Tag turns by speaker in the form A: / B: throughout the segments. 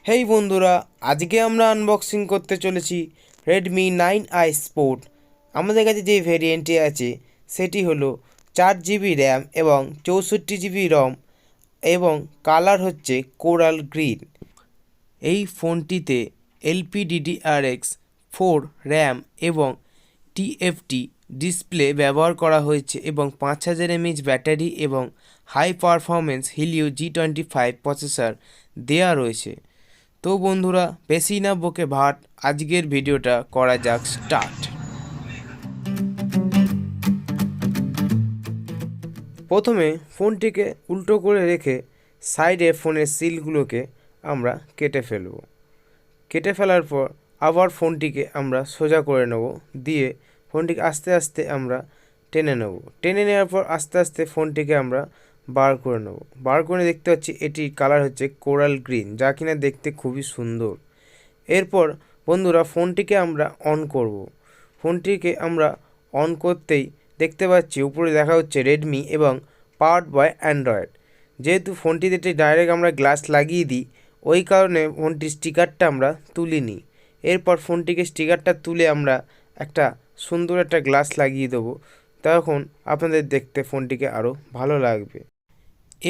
A: হেই বন্ধুরা, আজকে আমরা আনবক্সিং করতে চলেছি Redmi 9i Sport। আমাদের কাছে যে ভেরিয়েন্টটি আছে সেটি হলো 4GB র্যাম এবং 64GB রম এবং কালার হচ্ছে কোরাল গ্রিন। এই ফোনটিতে LPDDR4 র্যাম এবং TFT ডিসপ্লে ব্যবহার করা হয়েছে এবং 5000 mAh ব্যাটারি এবং high performance Helio G25 processor দেয়া রয়েছে। তো বন্ধুরা, বেশি না বকে ভাট, আজকের ভিডিওটা করা যাক স্টার্ট। প্রথমে ফোনটিকে উল্টো করে রেখে সাইডে ফোনের সিলগুলোকে আমরা কেটে ফেলব। কেটে ফেলার পর আবার ফোনটিকে আমরা সোজা করে নেব, দিয়ে ফোনটিকে আস্তে আস্তে আমরা টেনে নেব। টেনে নেওয়ার পর আস্তে আস্তে ফোনটিকে আমরা বার করে নেব। বার করে দেখতে পাচ্ছি এটির কালার হচ্ছে কোরাল গ্রিন, যা কিনা দেখতে খুবই সুন্দর। এরপর বন্ধুরা ফোনটিকে আমরা অন করব। ফোনটিকে আমরা অন করতেই দেখতে পাচ্ছি উপরে দেখা হচ্ছে রেডমি এবং পাওয়ার্ড বাই অ্যান্ড্রয়েড। যেহেতু ফোনটিতে ডাইরেক্ট আমরা গ্লাস লাগিয়ে দিই, ওই কারণে ফোনটির স্টিকারটা আমরা তুলিনি। এরপর ফোনটিকে স্টিকারটা তুলে আমরা একটা সুন্দর একটা গ্লাস লাগিয়ে দেবো, তখন আপনাদের দেখতে ফোনটিকে আরও ভালো লাগবে।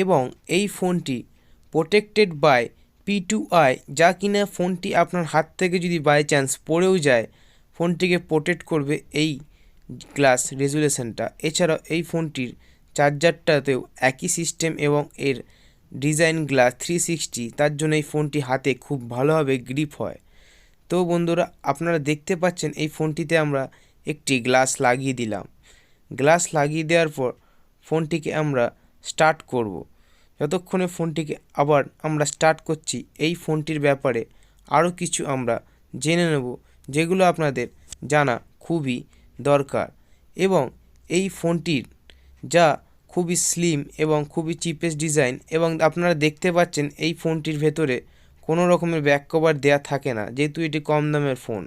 A: এবং এই ফোনটি প্রোটেক্টেড বাই P2i, যা কিনা ফোনটি আপনার হাত থেকে যদি বাই চান্স পড়েও যায়, ফোনটিকে প্রোটেক্ট করবে এই গ্লাস রেজুলেশনটা। এছাড়াও এই ফোনটির চার্জারটাতেও একই সিস্টেম এবং এর ডিজাইন গ্লাস 360, তার জন্য এই ফোনটি হাতে খুব ভালোভাবে গ্রিপ হয়। তো বন্ধুরা, আপনারা দেখতে পাচ্ছেন এই ফোনটিতে আমরা একটি গ্লাস লাগিয়ে দিলাম। গ্লাস লাগিয়ে দেওয়ার পর ফোনটিকে আমরা স্টার্ট করব। যতক্ষণে ফোনটিকে আবার আমরা স্টার্ট করছি, এই ফোনটির ব্যাপারে আরও কিছু আমরা জেনে নেব, যেগুলো আপনাদের জানা খুবই দরকার। এবং এই ফোনটির যা খুবই স্লিম এবং খুবই চিপেস্ট ডিজাইন, এবং আপনারা দেখতে পাচ্ছেন এই ফোনটির ভেতরে কোনো রকমের ব্যাক কভার দেওয়া থাকে না, যেহেতু এটি কম দামের ফোন।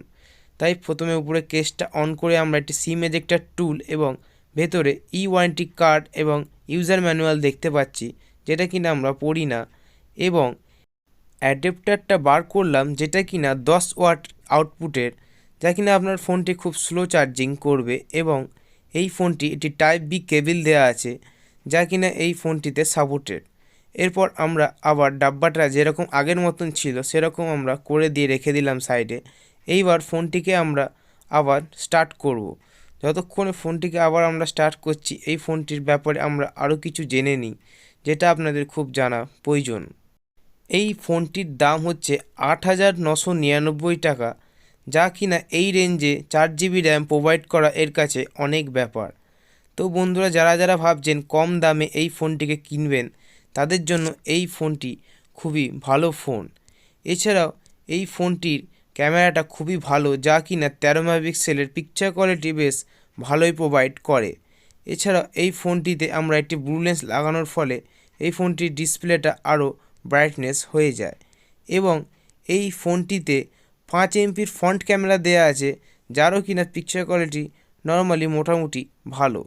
A: তাই প্রথমে উপরে কেসটা অন করে আমরা একটি সিম এজেক্টর টুল এবং ভেতরে ওয়ারেন্টি কার্ড এবং ইউজার ম্যানুয়াল দেখতে পাচ্ছি, যেটা কিনা আমরা পড়ি না। এবং অ্যাডাপ্টারটা বার করলাম, যেটা কিনা 10 ওয়াট আউটপুটের, যা কিনা আপনার ফোনটি খুব স্লো চার্জিং করবে। এবং এই ফোনটি একটি টাইপ বি কেবল দেওয়া আছে, যা কিনা এই ফোনটিতে সাপোর্টেড। এরপর আমরা আবার ডাব্বাটা যেরকম আগের মতন ছিল সেরকম আমরা করে দিয়ে রেখে দিলাম সাইডে। এইবার ফোনটিকে আমরা আবার স্টার্ট করব। যতক্ষণে ফোনটিকে আবার আমরা স্টার্ট করছি, এই ফোনটির ব্যাপারে আমরা আরও কিছু জেনে নিই, যেটা আপনাদের খুব জানা প্রয়োজন। এই ফোনটির দাম হচ্ছে 8,999 টাকা, যা কিনা এই রেঞ্জে 4GB র্যাম প্রোভাইড করা এর কাছে অনেক ব্যাপার। তো বন্ধুরা, যারা যারা ভাবছেন কম দামে এই ফোনটিকে কিনবেন, তাদের জন্য এই ফোনটি খুবই ভালো ফোন। এছাড়াও এই ফোনটির ক্যামেরাটা খুবই ভালো, যা কিনা 13 মেগাপিক্সেলের পিকচার কোয়ালিটি বেশ ভালোই প্রোভাইড করে। এছাড়াও এই ফোনটিতে আমরা একটি ব্লু লেন্স লাগানোর ফলে এই ফোনটির ডিসপ্লেটা আরও ব্রাইটনেস হয়ে যায়। এবং এই ফোনটিতে 5 এমপির ফ্রন্ট ক্যামেরা দেওয়া আছে, যারও কিনা পিকচার কোয়ালিটি নর্মালি মোটামুটি ভালো।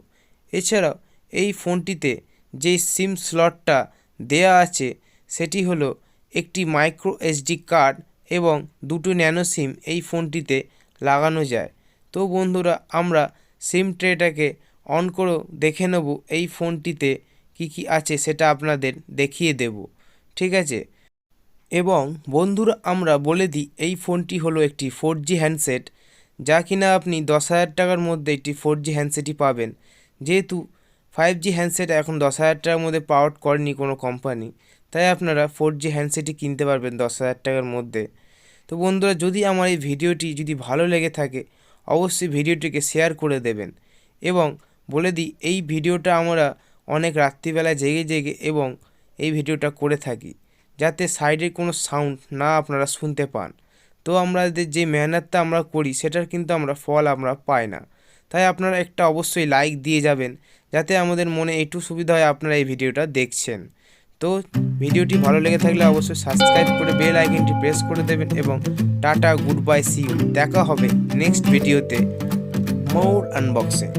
A: এছাড়াও এই ফোনটিতে যে সিম স্লটটা দেয়া আছে সেটি হলো একটি মাইক্রো SD কার্ড এবং দুটো ন্যানো সিম এই ফোনটিতে লাগানো যায়। তো বন্ধুরা, আমরা সিম ট্রেটাকে অন করে দেখে নেব এই ফোনটিতে কি কি আছে, সেটা আপনাদের দেখিয়ে দেব, ঠিক আছে। এবং বন্ধুরা, আমরা বলে দিই এই ফোনটি হলো একটি 4G হ্যান্ডসেট, যা কিনা আপনি 10,000 টাকার মধ্যে একটি 4G হ্যান্ডসেটই পাবেন। যেহেতু 5G হ্যান্ডসেট এখন 10,000 টাকার মধ্যে পাওয়ার করেনি কোনো কোম্পানি, তাই আপনারা 4G হ্যান্ডসেটই কিনতে পারবেন 10,000 টাকার মধ্যে। তো বন্ধুরা, যদি আমার এই ভিডিওটি যদি ভালো লেগে থাকে, অবশ্যই ভিডিওটিকে শেয়ার করে দেবেন। এবং বলে দিই এই ভিডিওটা আমরা অনেক রাত্রিবেলা জেগে জেগে এবং এই ভিডিওটা করে থাকি, যাতে সাইডের কোনো সাউন্ড না আপনারা শুনতে পান। তো আমাদের যে মেহনতটা আমরা করি সেটার কিন্তু আমরা ফল আমরা পাই না। তাই আপনারা একটা অবশ্যই লাইক দিয়ে যাবেন, যাতে আমাদের মনে একটু সুবিধা হয় আপনারা এই ভিডিওটা দেখছেন। তো ভিডিওটি ভালো লেগে থাকলে অবশ্যই সাবস্ক্রাইব করে বেল আইকনটি প্রেস করে দেবেন। এবং tata, good bye, see you, দেখা হবে নেক্সট ভিডিওতে মোর আনবক্সিং।